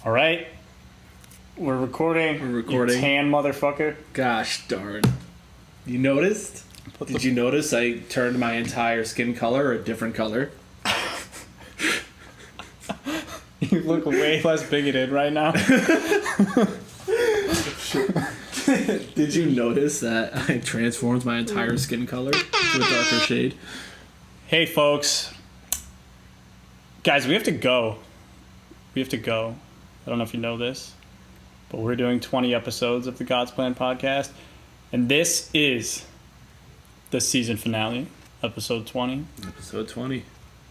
All right. We're recording. You tan motherfucker. Gosh darn. You noticed? Did you notice I turned my entire skin color a different color? You look way less bigoted right now. Did you notice that I transformed my entire skin color to a darker shade? Hey, folks. Guys, we have to go. I don't know if you know this, but we're doing 20 episodes of the God's Plan podcast, and this is the season finale, episode 20. Episode 20.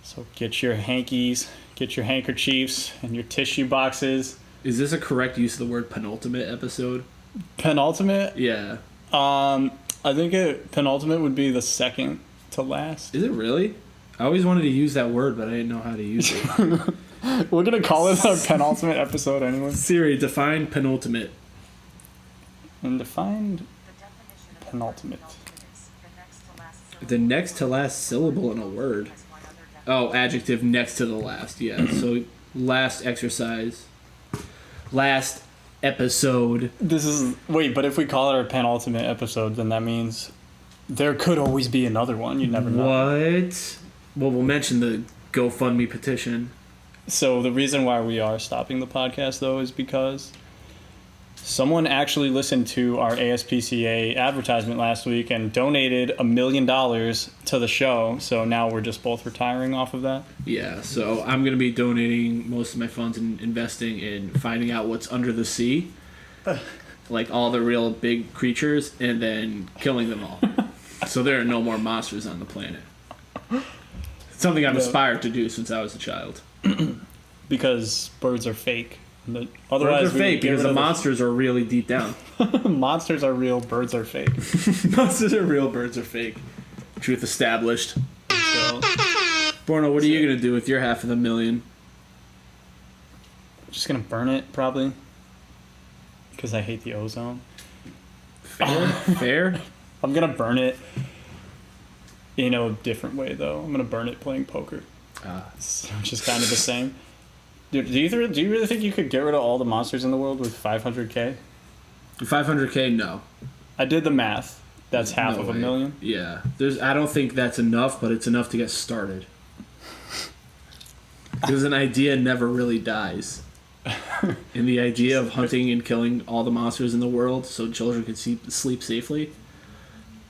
So get your hankies, get your handkerchiefs, and your tissue boxes. Is this a correct use of the word penultimate episode? Penultimate? Yeah. I think penultimate would be the second to last. Is it really? I always wanted to use that word, but I didn't know how to use it. We're going to call it our penultimate episode anyway. Siri, define penultimate. And define penultimate. The next to last syllable in a word. Oh, adjective next to the last. Yeah. So last exercise. Last episode. But if we call it our penultimate episode, then that means there could always be another one. You never know. What? Well, we'll mention the GoFundMe petition. So the reason why we are stopping the podcast, though, is because someone actually listened to our ASPCA advertisement last week and donated $1 million to the show. So now we're just both retiring off of that. Yeah, so I'm going to be donating most of my funds and investing in finding out what's under the sea, like all the real big creatures, and then killing them all. So there are no more monsters on the planet. It's something I've aspired to do since I was a child. Because birds are fake. Birds are fake because the monsters are really deep down. Monsters are real, birds are fake. Monsters are real, birds are fake. Truth established. So, Borno, what are you going to do with your half of the million? I'm just going to burn it, probably. Because I hate the ozone. Fair? I'm going to burn it in a different way, though. I'm going to burn it playing poker. Which is kind of the same. Dude, do you really think you could get rid of all the monsters in the world with 500k? 500k, no. I did the math. That's half of $1 million. Yeah. I don't think that's enough, but it's enough to get started. Because an idea never really dies. And the idea of hunting and killing all the monsters in the world so children could sleep safely,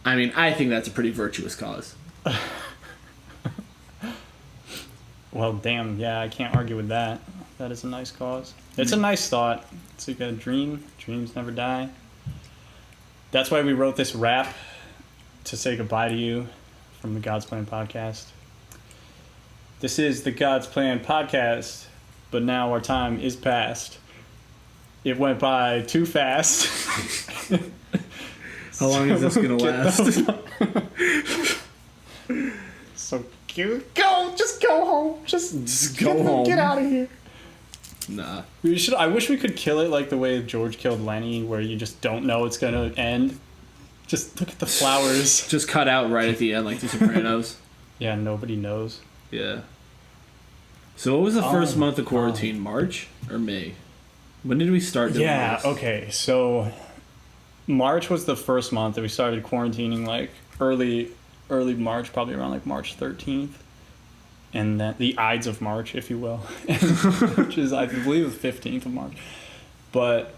I mean, I think that's a pretty virtuous cause. Well, damn, yeah, I can't argue with that. That is a nice cause. It's a nice thought. It's like a dream. Dreams never die. That's why we wrote this rap to say goodbye to you from the God's Plan podcast. This is the God's Plan podcast, but now our time is past. It went by too fast. How long is this going to last? So just go home. Just go home. Get out of here. Nah. I wish we could kill it like the way George killed Lenny, where you just don't know it's gonna end. Just look at the flowers. Just cut out right at the end, like The Sopranos. Yeah, nobody knows. Yeah. So what was the first month of quarantine? March or May? When did we start doing this? Okay. So March was the first month that we started quarantining, like early March, probably around like March 13th. And then the Ides of March, if you will, which is, I believe, the 15th of March. But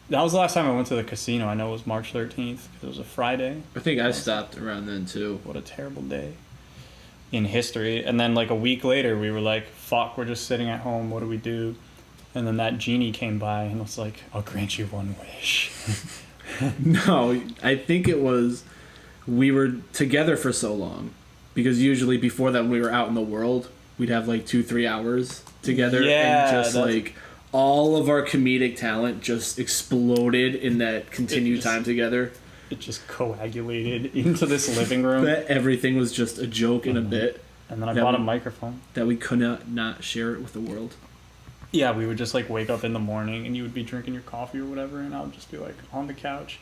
that was the last time I went to the casino. I know it was March 13th because it was a Friday. I think I stopped around then, too. What a terrible day in history. And then like a week later, we were like, fuck, we're just sitting at home. What do we do? And then that genie came by and was like, I'll grant you one wish. No, I think it was we were together for so long. Because usually before that, when we were out in the world, we'd have like 2-3 hours together. Yeah, and just like all of our comedic talent just exploded in that continued time together. It just coagulated into this living room. That everything was just a joke and a bit. And then I bought a microphone. That we could not share it with the world. Yeah, we would just like wake up in the morning and you would be drinking your coffee or whatever, and I would just be like on the couch.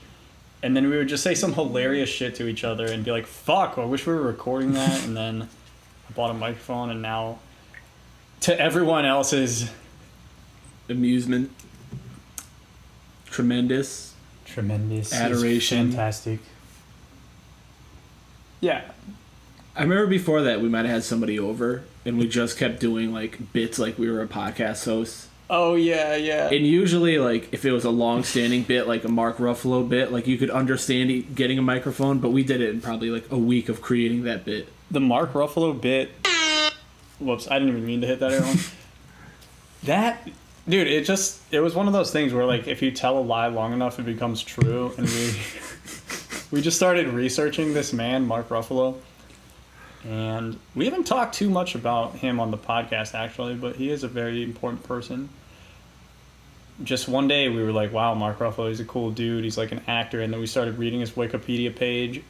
And then we would just say some hilarious shit to each other and be like, fuck, I wish we were recording that. And then I bought a microphone, and now to everyone else's amusement, tremendous. Tremendous. Adoration. Fantastic. Yeah. I remember before that we might have had somebody over and we just kept doing like bits like we were a podcast host. Oh, yeah, yeah. And usually, like, if it was a long-standing bit, like a Mark Ruffalo bit, like, you could understand getting a microphone, but we did it in probably, like, a week of creating that bit. The Mark Ruffalo bit... Whoops, I didn't even mean to hit that, everyone. That... Dude, it was one of those things where, like, if you tell a lie long enough, it becomes true, and we just started researching this man, Mark Ruffalo, and we haven't talked too much about him on the podcast, actually, but he is a very important person. Just one day, we were like, wow, Mark Ruffalo, he's a cool dude, he's like an actor, and then we started reading his Wikipedia page.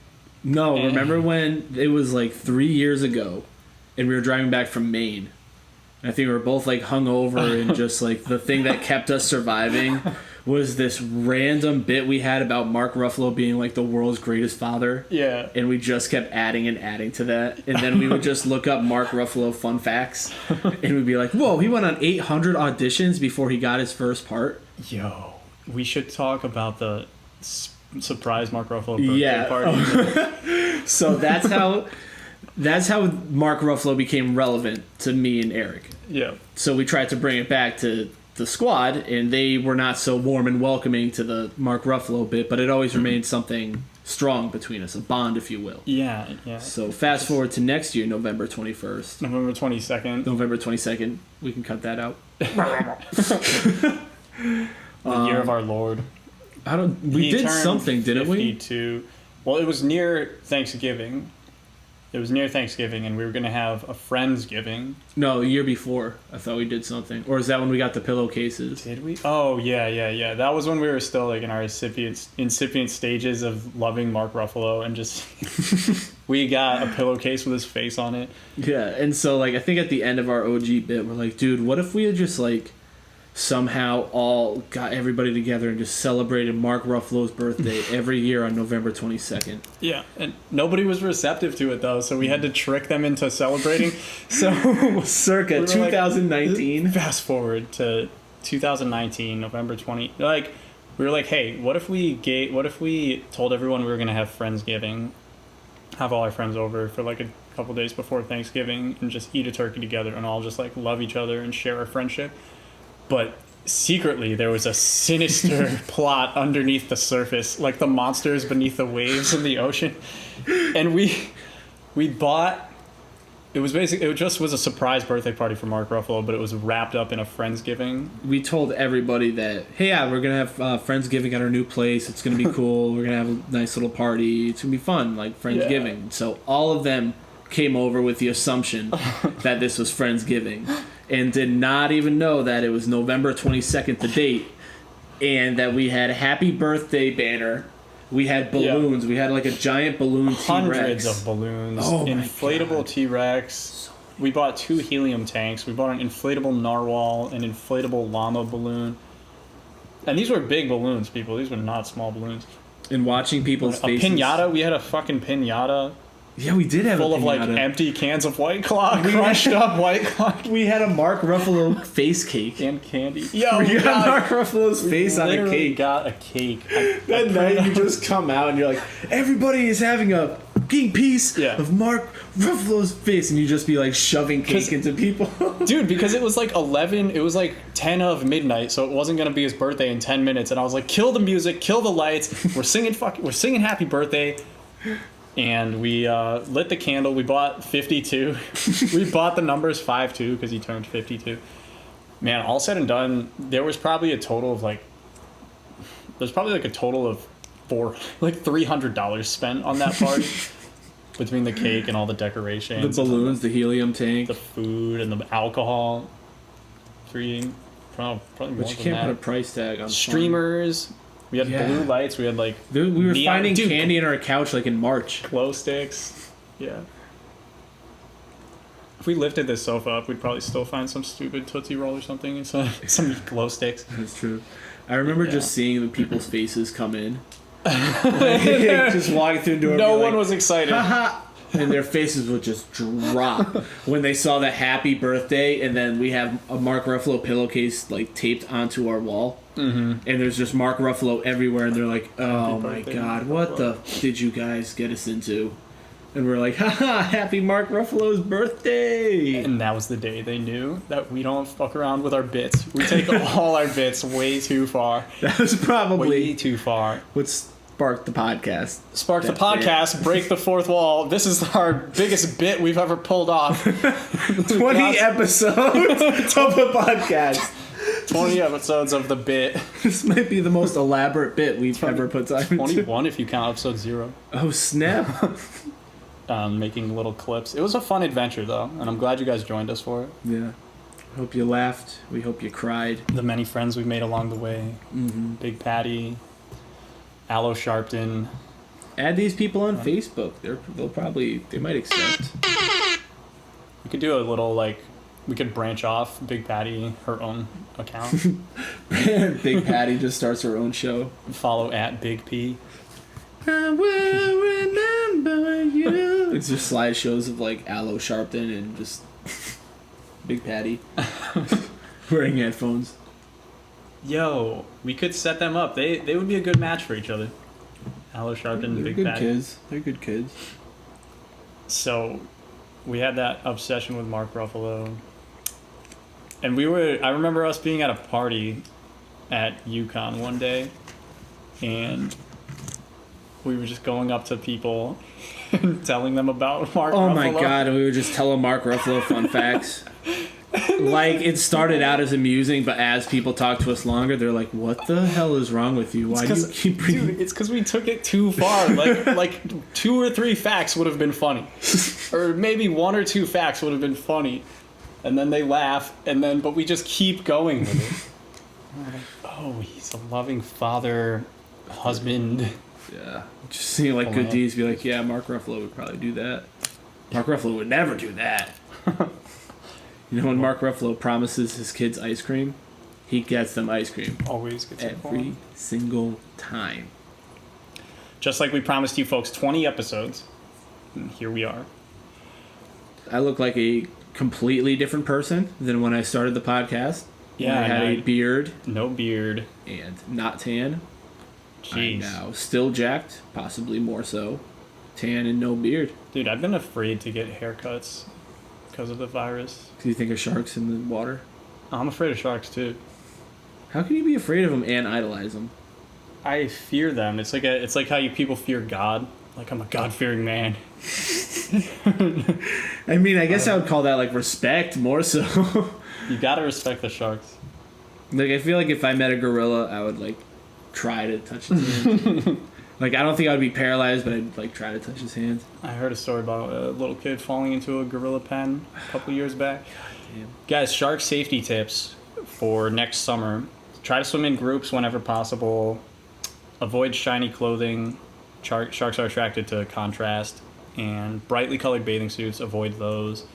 No, remember when it was, like, 3 years ago, and we were driving back from Maine? I think we were both like hungover and just like the thing that kept us surviving was this random bit we had about Mark Ruffalo being like the world's greatest father. Yeah. And we just kept adding and adding to that. And then we would just look up Mark Ruffalo fun facts and we'd be like, whoa, he went on 800 auditions before he got his first part. Yo, we should talk about the surprise Mark Ruffalo birthday party. So that's how Mark Ruffalo became relevant to me and Eric. Yeah. So we tried to bring it back to the squad, and they were not so warm and welcoming to the Mark Ruffalo bit, but it always remained something strong between us, a bond, if you will. Yeah, yeah. So fast forward to next year, November 21st. November 22nd. November 22nd. We can cut that out. The year of our Lord. We did something, didn't we? 52. Well, it was near Thanksgiving. It was near Thanksgiving, and we were going to have a Friendsgiving. No, the year before. I thought we did something. Or is that when we got the pillowcases? Did we? Oh, yeah. That was when we were still like in our incipient stages of loving Mark Ruffalo, and just we got a pillowcase with his face on it. Yeah, and so like I think at the end of our OG bit, we're like, dude, what if we had just like somehow all got everybody together and just celebrated Mark Ruffalo's birthday every year on November 22nd. Yeah, and nobody was receptive to it, though, so we had to trick them into celebrating. So, circa 2019. Like, fast forward to 2019, November 20. Like, we were like, hey, what if we told everyone we were going to have Friendsgiving, have all our friends over for like a couple days before Thanksgiving, and just eat a turkey together and all just like love each other and share our friendship. But secretly, there was a sinister plot underneath the surface, like the monsters beneath the waves in the ocean. And we bought. It just was a surprise birthday party for Mark Ruffalo, but it was wrapped up in a Friendsgiving. We told everybody that, hey, yeah, we're gonna have Friendsgiving at our new place. It's gonna be cool. We're gonna have a nice little party. It's gonna be fun, like Friendsgiving. Yeah. So all of them came over with the assumption that this was Friendsgiving. And did not even know that it was November 22nd, the date, and that we had a happy birthday banner. We had balloons. Yeah. We had like a giant balloon T-Rex. Hundreds of balloons. Oh, inflatable T-Rex. We bought 2 helium tanks. We bought an inflatable narwhal, an inflatable llama balloon. And these were big balloons, people. These were not small balloons. And watching people's faces. A pinata. We had a fucking pinata. Yeah, we did have full a pinata. Full of like empty cans of White Claw, crushed up White Claw. We had a Mark Ruffalo face cake and candy. Yo, we got Mark Ruffalo's face on a cake. Got a cake. That night you just come out and you're like, everybody is having a fucking piece of Mark Ruffalo's face, and you just be like shoving cake into people. Dude, because it was like 11. It was like 10 of midnight, so it wasn't gonna be his birthday in 10 minutes. And I was like, kill the music, kill the lights. We're singing Happy Birthday. And we lit the candle. We bought 52. We bought the numbers 5-2 because he turned 52. Man, all said and done, there was probably a total of like $300 spent on that party between the cake and all the decorations, the balloons, the helium tank, the food, and the alcohol. Probably more but you than can't that. put a price tag on streamers. We had blue lights. We had like we were finding candy in our couch like in March. Glow sticks. Yeah. If we lifted this sofa up, we'd probably still find some stupid Tootsie Roll or something. Some glow sticks. That's true. I remember just seeing the people's faces come in. Just walking through the door. No one was excited. Haha. And their faces would just drop when they saw the happy birthday, and then we have a Mark Ruffalo pillowcase like taped onto our wall, and there's just Mark Ruffalo everywhere, and they're like, "Oh my birthday, God, Mark what the did you guys get us into?" And we're like, "Haha, happy Mark Ruffalo's birthday!" And that was the day they knew that we don't fuck around with our bits. We take all our bits way too far. That was probably Way too far. what sparked the podcast. Spark the That podcast, break the fourth wall. This is our biggest bit we've ever pulled off. 20 episodes of a podcast. 20 episodes of the bit. This might be the most elaborate bit we've ever put time into. 21 if you count episode 0. Oh, snap. Making little clips. It was a fun adventure, though, and I'm glad you guys joined us for it. Yeah. Hope you laughed. We hope you cried. The many friends we've made along the way. Mm-hmm. Big Patty, Aloe Sharpton. Add these people on Facebook. They might accept. We could do a little, like, we could branch off Big Patty, her own account. Big Patty just starts her own show. Follow at Big P. I will remember you. It's just slideshows of like Aloe Sharpton and just Big Patty wearing headphones. Yo, we could set them up. They would be a good match for each other. Aloe Sharpton and They're Big good Patty. kids. They're good kids. So, we had that obsession with Mark Ruffalo. And I remember us being at a party at UConn one day, and we were just going up to people and telling them about Mark Ruffalo. Oh my God, and we were just telling Mark Ruffalo fun facts. Like, it started out as amusing, but as people talk to us longer, they're like, what the hell is wrong with you? Why do you keep bringing... Dude, it's because we took it too far. Like 2 or 3 facts would have been funny. Or maybe 1 or 2 facts would have been funny. And then they laugh, but we just keep going with it. Oh, he's a loving father, husband. Yeah. Just seeing like good deeds, be like, yeah, Mark Ruffalo would probably do that. Mark Ruffalo would never do that. You know when Mark Ruffalo promises his kids ice cream, he gets them ice cream Always gets it for every him. single time. Just like we promised you folks 20 episodes. And here we are. I look like a completely different person than when I started the podcast. Yeah, I had a beard No beard. and not tan. Jeez. I'm now still jacked, possibly more so. Tan and no beard. Dude, I've been afraid to get haircuts because of the virus. Do you think of sharks in the water? I'm afraid of sharks too. How can you be afraid of them and idolize them? I fear them. It's like how you people fear God. Like, I'm a God-fearing man. I mean, I guess I would call that like respect more so. You gotta respect the sharks. Like, I feel like if I met a gorilla, I would like try to touch his hand. Like, I don't think I would be paralyzed, but I'd like try to touch his hand. I heard a story about a little kid falling into a gorilla pen a couple years back. Damn. Guys, shark safety tips for next summer. Try to swim in groups whenever possible. Avoid shiny clothing. Sharks are attracted to contrast. And brightly colored bathing suits, avoid those.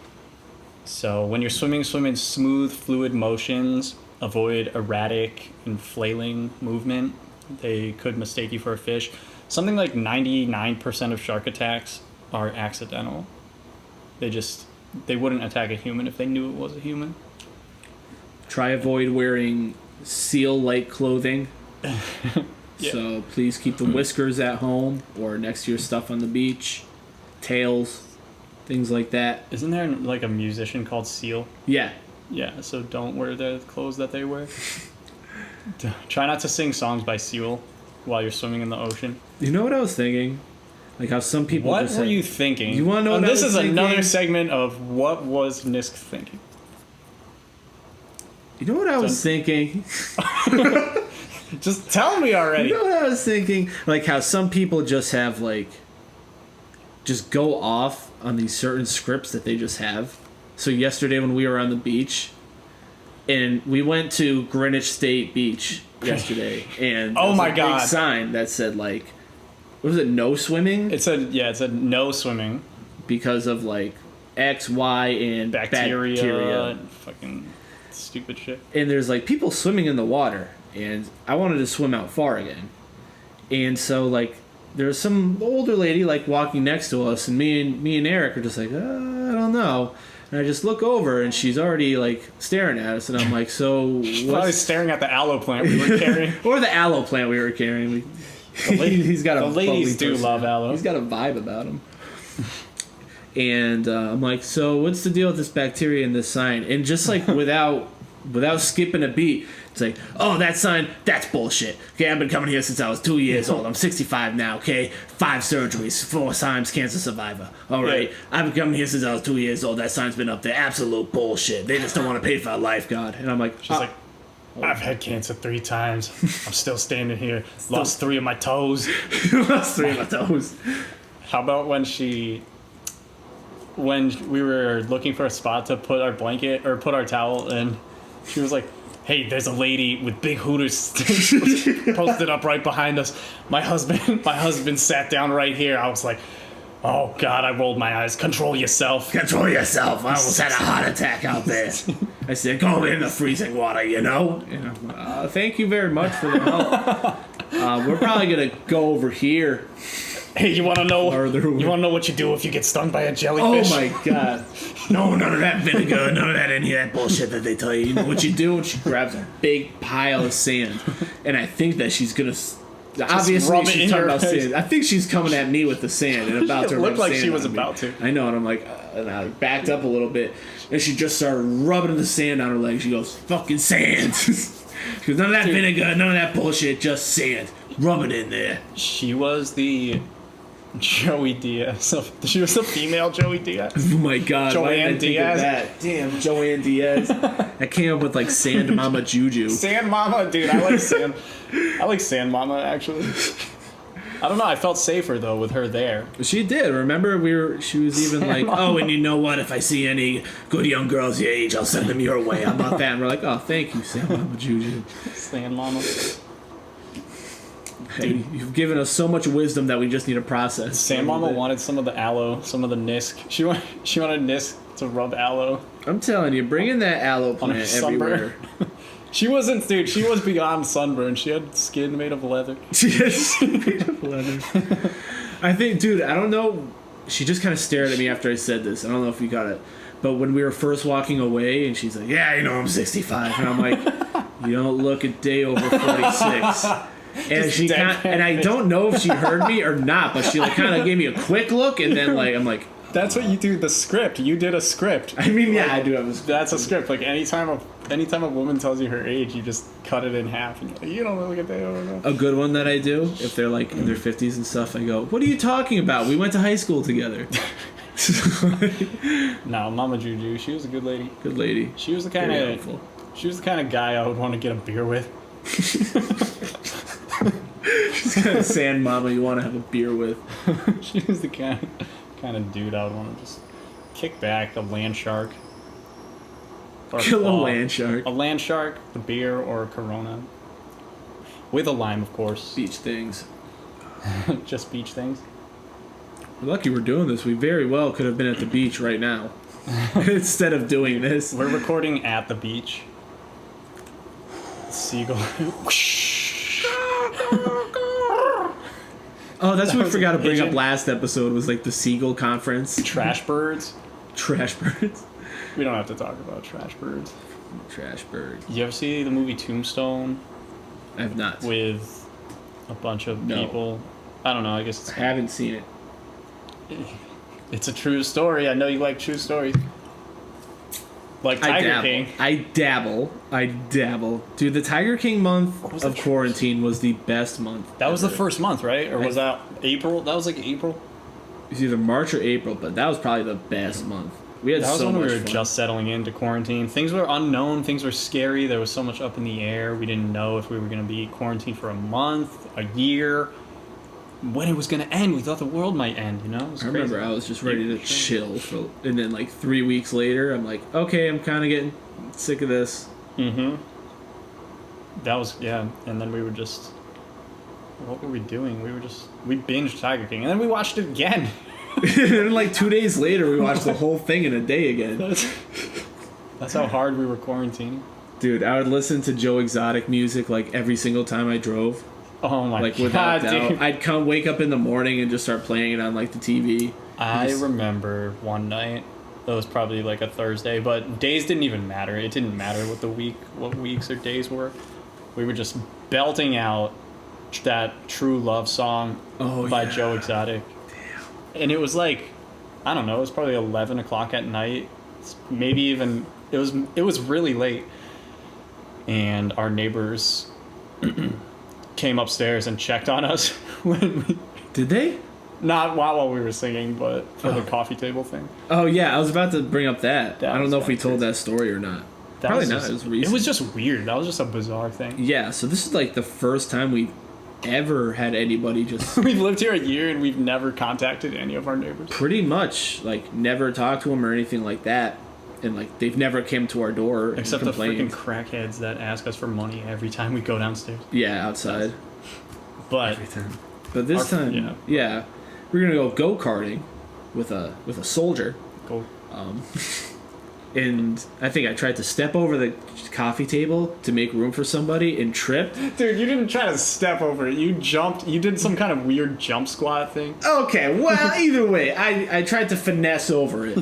So when you're swimming, swim in smooth, fluid motions. Avoid erratic and flailing movement. They could mistake you for a fish. Something like 99% of shark attacks are accidental. They wouldn't attack a human if they knew it was a human. Try avoid wearing seal-like clothing. Yeah. So please keep the whiskers at home or next to your stuff on the beach. Tails, things like that. Isn't there like a musician called Seal? Yeah. Yeah, so don't wear the clothes that they wear. Try not to sing songs by Seal while you're swimming in the ocean. You know what I was thinking? Like how some people What just were say- you thinking? You wanna know what I this was is another thinking? segment of what was Nisk thinking. You know what I was thinking? Just tell me already. You know what I was thinking? Like how some people just have like just go off on these certain scripts that they just have. So yesterday when we were on the beach and we went to Greenwich State Beach yesterday and Oh there was my a God. big sign that said like what was it, no swimming? It said no swimming. Because of like X, Y, and Bacteria. And fucking stupid shit. And there's like people swimming in the water and I wanted to swim out far again. And so like there's some older lady like walking next to us, and me and Eric are just like, I don't know. And I just look over, and she's already like staring at us, and I'm like, so Probably what's staring at the aloe plant we were carrying. or the aloe plant we were carrying. He's got a The ladies bubbly do love personality. aloe. He's got a vibe about him. And I'm like, so what's the deal with this bacteria in this sign? And just like without skipping a beat, it's like, oh, that sign, that's bullshit. Okay, I've been coming here since I was 2 years old. I'm 65 now, okay? 5 surgeries, 4 times cancer survivor. All right, Yeah. I've been coming here since I was 2 years old. That sign's been up there. Absolute bullshit. They just don't want to pay for a lifeguard. And I'm like, She's like, I've had cancer 3 times. I'm still standing here. Lost 3 of my toes. lost 3 of my toes. How about when we were looking for a spot to put our blanket or put our towel in, she was like, hey, there's a lady with big hooters posted up right behind us. My husband sat down right here. I was like, oh God, I rolled my eyes. Control yourself. Control yourself. I almost had a heart attack out there. I said, go in the freezing water, you know? Thank you very much for the help. We're probably going to go over here. Hey, you want to know? Farther away. You want to know what you do if you get stung by a Oh jellyfish? my God. No, none of that vinegar, none of that any of that bullshit that they tell you. You know what you do? And she grabs a big pile of sand. And I think that she's going to... Obviously, rub it she's in talking your about face. sand. I think she's coming at me with the sand and about to It rub looked like sand she was on me. about to. I know, and I'm like, and I backed up a little bit, and she just started rubbing the sand on her leg. She goes, fucking sand. She goes, none of that vinegar, none of that bullshit, just sand. Rub it in there. She was the Joey Diaz. She was the female Joey Diaz. Oh my God, why did I Joanne think of Diaz. that? Damn, Joanne Diaz. I came up with like Sand Mama Juju. Sand Mama, dude. I like Sand Mama actually. I don't know. I felt safer though with her there. She did. Remember, she was even like, oh, and you know what? If I see any good young girls your age, I'll send them your way. How about that? And we're like, oh, thank you, Sand Mama Juju. Sand Mama. Hey, you've given us so much wisdom that we just need to process. Sand Mama wanted some of the aloe, some of the Nisk. She wanted Nisk to rub aloe. I'm telling you, bring in that aloe On her plant sunburn. everywhere. She wasn't, dude. She was beyond sunburn. She had skin made of leather. She is made of leather. I think, dude, I don't know. She just kind of stared at me after I said this. I don't know if you got it. But when we were first walking away, and she's like, yeah, you know, I'm 65. And I'm like, you don't look a day over 46. And she and I don't know if she heard me or not, but she like kind of gave me a quick look, and then like I'm like, That's what you do. The script. You did a script. I mean, yeah, I do have a That's a script. Like anytime a woman tells you her age, you just cut it in half. And you're like, you don't look at that over. A good one that I do, if they're like in their 50s and stuff, I go, what are you talking about? We went to high school together. No, Mama Juju. She was a good lady. Good lady. She was the Very kind helpful. of. She was the kind of guy I would want to get a beer with. She's kind of sand mama you want to have a beer with. She was the kind of dude I would want to just kick back, a land shark. Or Kill a claw. land shark. A land shark, a beer, or a Corona. With a lime, of course. Beach things. Just beach things. We're lucky we're doing this. We very well could have been at the beach right now. Instead of doing this. We're recording at the beach. Seagull. Oh, that's what we was forgot to a bring up pigeon. last episode was like the Seagull conference. Trash birds. Trash birds. We don't have to talk about trash birds. Trash bird. You ever see the movie Tombstone I have not. with a bunch of No. people? I don't know. I guess I haven't seen it. it's a true story. I know you like true stories. Like Tiger King. I dabble. Dude, the Tiger King month was of the quarantine was the best month. That was the ever. first month, right? Or was that April? That was like April. It was either March or April, but that was probably the best month. We had That was so when much we were fun. just settling into quarantine. Things were unknown. Things were scary. There was so much up in the air. We didn't know if we were going to be quarantined for a month, a year, when it was going to end. We thought the world might end, you know? It was I crazy. remember I was just ready to chill for, and then like 3 weeks later, I'm like, okay, I'm kind of getting sick of this. Mm-hmm. That was, yeah. And then we were just, what were we doing? We binged Tiger King. And then we watched it again. And then like 2 days later, we watched the whole thing in a day again. That's how hard we were quarantining. Dude, I would listen to Joe Exotic music like every single time I drove. Oh my Like without god, doubt, dude. I'd wake up in the morning and just start playing it on like the TV. I Just- remember one night. It was probably like a Thursday, but days didn't even matter. It didn't matter what weeks or days were. We were just belting out that True Love song by Joe Exotic. Damn. And it was like, I don't know, it was probably 11 o'clock at night. Maybe even, it was really late. And our neighbors came upstairs and checked on us when we, Did they? not while we were singing, but for the coffee table thing. Oh yeah, I was about to bring up that. That I don't was know if we kinda told that story or not. That Probably was not. just- It was recent. It was just weird. That was just a bizarre thing. Yeah, so this is like the first time we've ever had anybody just We've lived here a year and we've never contacted any of our neighbors. pretty much like never talked to them or anything like that, and like they've never came to our door Except and the freaking complained. crackheads that ask us for money every time we go downstairs. Yeah, outside. But But this Our- time, yeah, we're gonna go karting with a soldier. go. And I think I tried to step over the coffee table to make room for somebody and tripped. Dude, you didn't try to step over it. You jumped. You did some kind of weird jump squat thing. Okay, well, either way, I tried to finesse over it.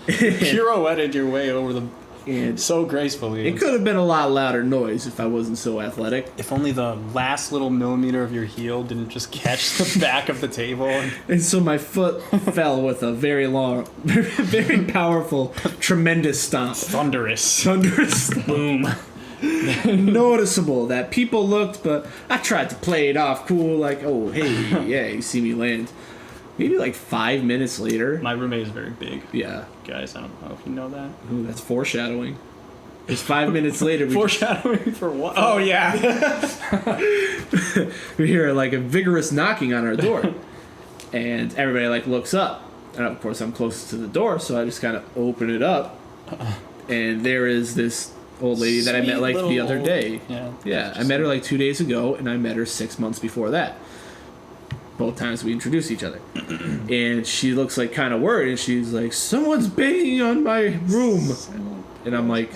Pirouetted your way over the And so gracefully. it could have been a lot louder noise if I wasn't so athletic. If only the last little millimeter of your heel didn't just catch the back of the table. And so my foot fell with a very long, very powerful, tremendous stomp. Thunderous. Thunderous, Boom. noticeable that people looked, but I tried to play it off cool, like, oh, hey, yeah, you see me land. Maybe like 5 minutes later. My roommate is very big. Yeah. Guys, I don't know if you know that. Ooh, that's foreshadowing. Just 5 minutes later, Foreshadowing for what? Oh, yeah. we hear like a vigorous knocking on our door. And everybody like looks up. And of course, I'm closest to the door, so I just kind of open it up. And there is this old lady that I met Sweet like the little other old- day. Yeah. Yeah, I met her like 2 days ago, and I met her 6 months before that. Both times we introduced each other. And she looks like kind of worried, and she's like, someone's banging on my room. And I'm like,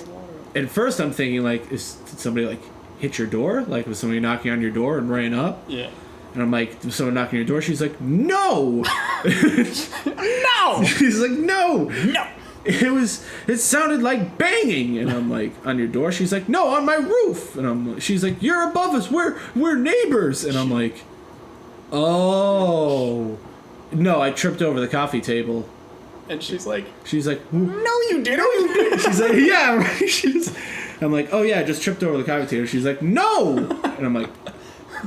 at first I'm thinking like, did somebody like hit your door? Like, was somebody knocking on your door and ran up? Yeah. And I'm like, was someone knocking on your door? She's like, no! No! She's like, no! No! It sounded like banging. And I'm like, on your door? She's like, no, on my roof. And she's like, you're above us. We're neighbors. And I'm like, oh. No, I tripped over the coffee table. And she's like, She's like, no, you didn't. she's like, yeah, right. I'm like, oh yeah, I just tripped over the coffee table. She's like, no. And I'm like,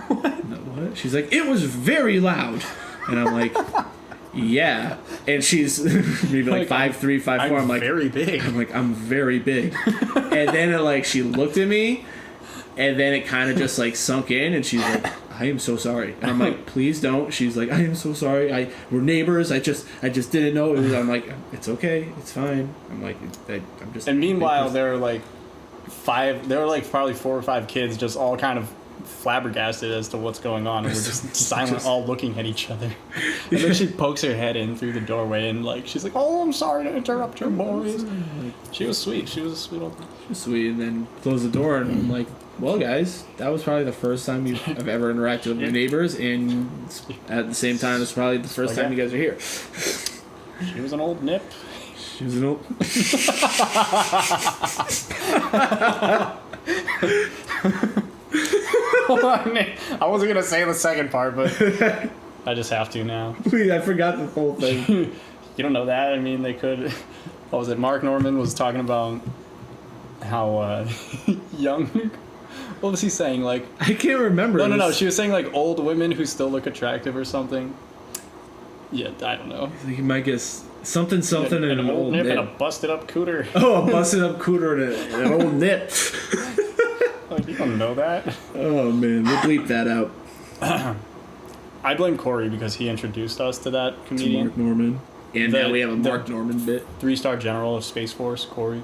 no, what? She's like, it was very loud. And I'm like, yeah. And she's maybe like Like, 5'3", 5'4". I'm like, very big. I'm very big. And then it, like, she looked at me, and then it kind of just like sunk in, and she's like, I am so sorry. And I'm like, please don't. She's like, I am so sorry. We're neighbors. I just didn't know. I'm like, it's okay. It's fine. I'm like, I'm just. And meanwhile, there were like probably 4 or 5 kids just all kind of flabbergasted as to what's going on, and we're just silent, all looking at each other. And then she pokes her head in through the doorway, and like she's like, "Oh, I'm sorry to interrupt your boys." She was sweet. She was a sweet old. sweet, and then close the door, and I'm like, well, guys, that was probably the first time I've ever interacted with my neighbors, and at the same time, it's probably the first time you guys are here. She was an old nip. She was an old. I wasn't gonna say the second part, but I just have to now. Wait, I forgot the whole thing. You don't know that? I mean, they could. What was it? Mark Norman was talking about how young. What was he saying? Like, I can't remember. no. She was saying like old women who still look attractive or something. Yeah, I don't know. You might guess something and an old nip nip. and a busted up cooter. Oh, a busted up cooter and an old nip. Like, you don't know that. Oh man, we'll bleep that out. I blame Corey because he introduced us to that To comedian. Mark Norman. And The- now we have a the- Mark Norman bit. 3-star general of Space Force, Corey.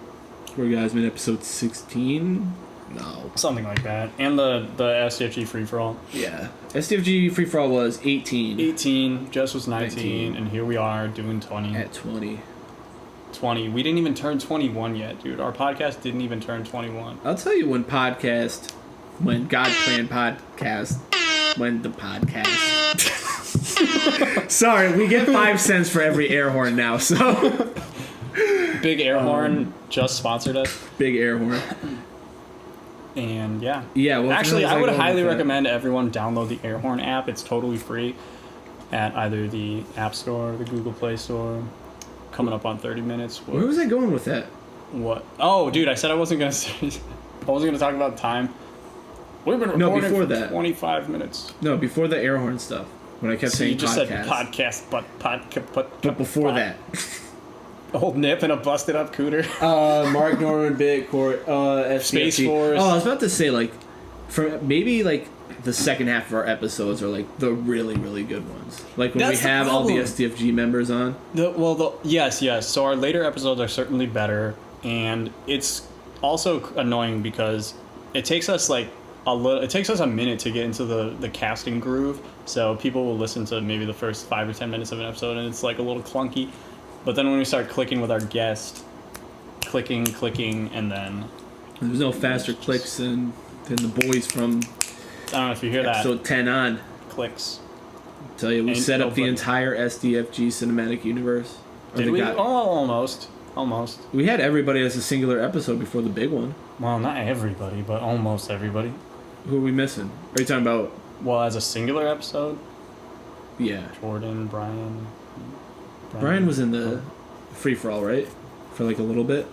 Where guys in episode 16? No. Something like that. And the SCFG free for all. Yeah. SDFG Free For All was 18 18, Jess was 19, 19. and here we are doing 20. at 20. 20. We didn't even turn 21 yet, dude. Our podcast didn't even turn 21. I'll tell you when God Plan Podcast when the podcast. Sorry, we get 5 cents for every air horn now, so. Big Air Horn just sponsored us. Big air horn. And yeah. Yeah, well, Actually, I would highly recommend. recommend everyone download the Air Horn app. It's totally free at either the App Store or the Google Play Store. Coming up on 30 minutes. Where was I going with that? What? Oh, dude, I said I wasn't gonna say, I wasn't gonna talk about time. We've been No, recording before for that. 25 minutes. No, before the air horn stuff. When I kept So saying you just podcast. said podcast, But before that. Old Nip and a busted up cooter. Mark Norman, Bitcourt, Space SDFG. Force. Oh, I was about to say, like, for maybe, like, the second half of our episodes are, like, the really, really good ones. Like, when That's we the have all the problem. SDFG members on. Yes. So our later episodes are certainly better, and it's also annoying because it takes us like it takes us a minute to get into the casting groove. So people will listen to maybe the first 5 or 10 minutes of an episode, and it's like a little clunky. But then when we start clicking with our guest, clicking, and then There's no faster clicks than the boys from I don't know if you hear that episode 10 on. clicks. Tell you, we And set up the nobody- entire SDFG cinematic universe. Or Did they we? got- Almost. We had everybody as a singular episode before the big one. Well, not everybody, but almost everybody. Who are we missing? Are you talking about? Well, as a singular episode, Yeah. Jordan, Brian. Brian was in the free for all, right? For like a little bit.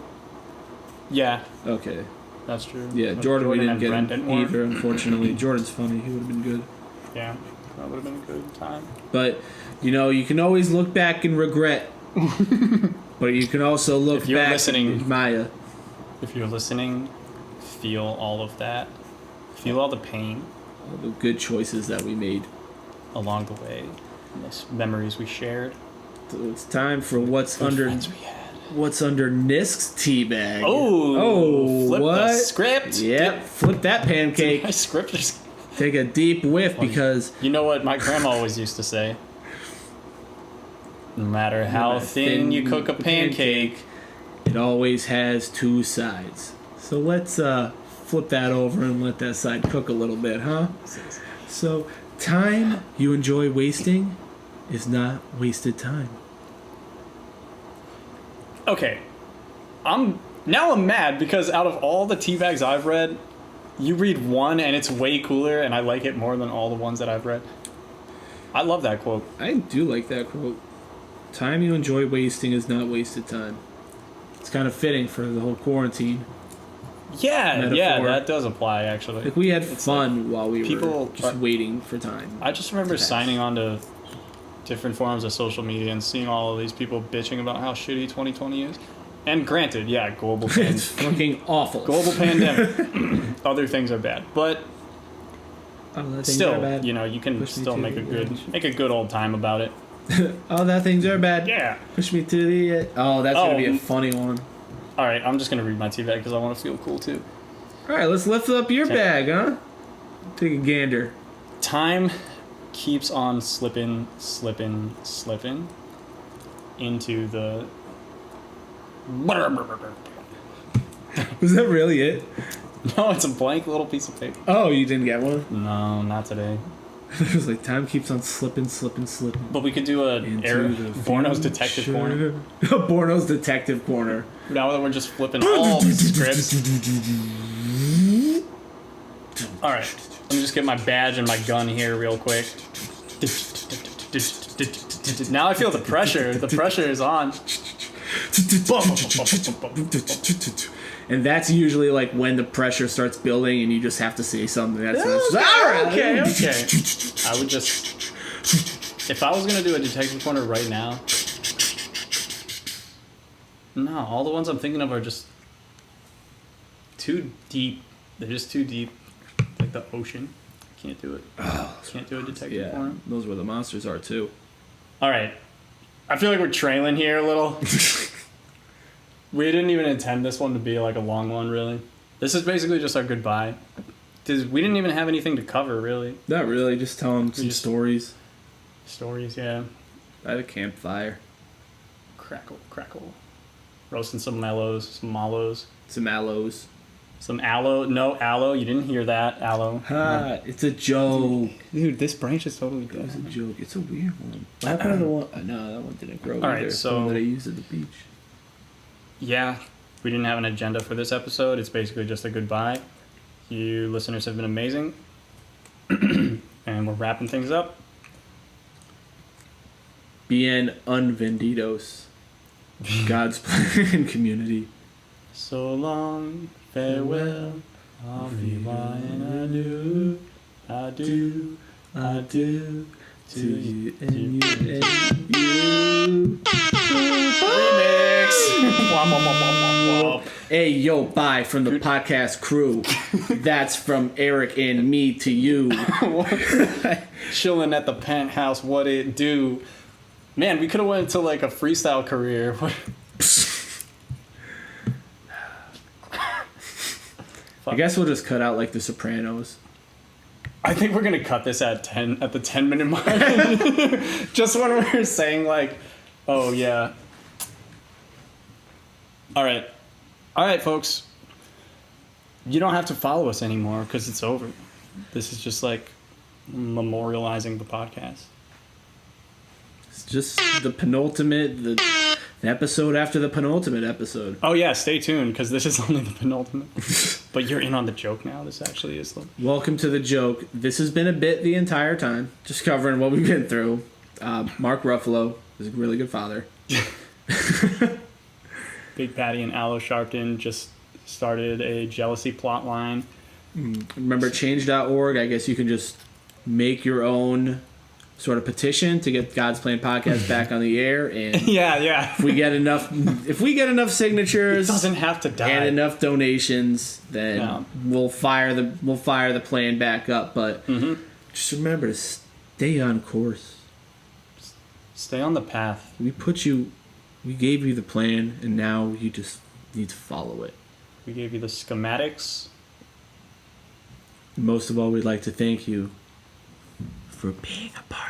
Yeah, Okay. that's true. Yeah, But Jordan we didn't and get Brent him didn't work. either, unfortunately. Jordan's funny. He would have been good. Yeah, that would have been a good time. But, you know, you can always look back and regret. But you can also look If you're back listening- and admire. If you're listening, feel all of that. Feel all the pain All the good choices that we made. along the way. And those memories we shared. So it's time for what's Good under friends we had. Nisk's tea bag. Oh, flip what? the script. Yep, flip that pancake. My script is... Take a deep whiff because You know what my grandma always used to say? No matter how thin you cook a pancake, it always has two sides. So let's flip that over and let that side cook a little bit, huh? So, time you enjoy wasting is not wasted time. okay, I'm mad because out of all the tea bags I've read, you read one and it's way cooler, and I like it more than all the ones that I've read. I love that quote. I do like that quote. Time you enjoy wasting is not wasted time. It's kind of fitting for the whole quarantine. Yeah, Metaphor. that does apply actually. Like we had fun while we people were just are- waiting for time. I just remember Yes. signing on to different forms of social media and seeing all of these people bitching about how shitty 2020 is. And granted, yeah, global It's fucking awful. global pandemic. Other things are bad, but Oh, that things are still, bad. you know, you can Push me still to make a the good edge. old time about it. Oh, that things are bad. Yeah. Push me to the edge. Oh, that's gonna be a Oh. funny one. All right, I'm just gonna read my tea bag because I want to feel cool too. All right, let's lift up your Okay. bag, huh? Take a gander. Time keeps on slipping into the. Was that really it? No, it's a blank little piece of paper. Oh, you didn't get one? No, not today. It was like time keeps on slipping. But we could do a Borno's Detective Corner. Borno's Detective Corner. Now that we're just flipping all the scripts. All right, let me just get my badge and my gun here real quick. Now I feel the pressure. The pressure is on. And that's usually like when the pressure starts building and you just have to say something. That's Okay. I would just... If I was going to do a Detective Corner right now... No, all the ones I'm thinking of are just... too deep. They're just too deep. Like the ocean. Can't do it. Can't do a Detective Corner. Yeah, those where the monsters are too. Alright. I feel like we're trailing here a little. We didn't even intend this one to be like a long one, really. This is basically just our goodbye. Because we didn't even have anything to cover, really. Not really, just tell them some just- stories Stories, yeah. at a campfire. Crackle. Roasting some mellows, some mallows. Some aloes. Some aloe. No, aloe. You didn't hear that. Aloe. Ha! It's a joke. Dude, this branch is totally It was a dead. joke. It's a weird one. What happened to the one? No, that one didn't grow All right, either. so- The one that I used at the beach. Yeah, we didn't have an agenda for this episode. It's basically just a goodbye. You listeners have been amazing. And we're wrapping things up. Bien unvendidos. God's plan community. So long, farewell, au revoir, and adieu, adieu to you and you. Remix! Womp, womp, womp, womp, womp. Hey, yo, bye from the podcast crew. That's from Eric and me to you. Chilling at the penthouse, what it do? Man, we could have went to like a freestyle career. I guess we'll just cut out like The Sopranos. I think we're gonna cut this at the 10-minute mark. Just when we're saying like, oh yeah. All right, folks. You don't have to follow us anymore because it's over. This is just like memorializing the podcast. It's just the penultimate, the episode after the penultimate episode. Oh yeah, stay tuned because this is only the penultimate. But you're in on the joke now. This actually is the. Welcome to the joke. This has been a bit the entire time, just covering what we've been through. Mark Ruffalo is a really good father. Big Patty and Aloe Sharpton just started a jealousy plot line. Remember change.org? I guess you can just make your own sort of petition to get God's Plan podcast back on the air, and Yeah. if we get enough It signatures doesn't have to die. and enough donations, then No. we'll fire the plan back up. But just remember to stay on course. Stay on the path. We gave you the plan, and now you just need to follow it. We gave you the schematics. Most of all, we'd like to thank you for being a part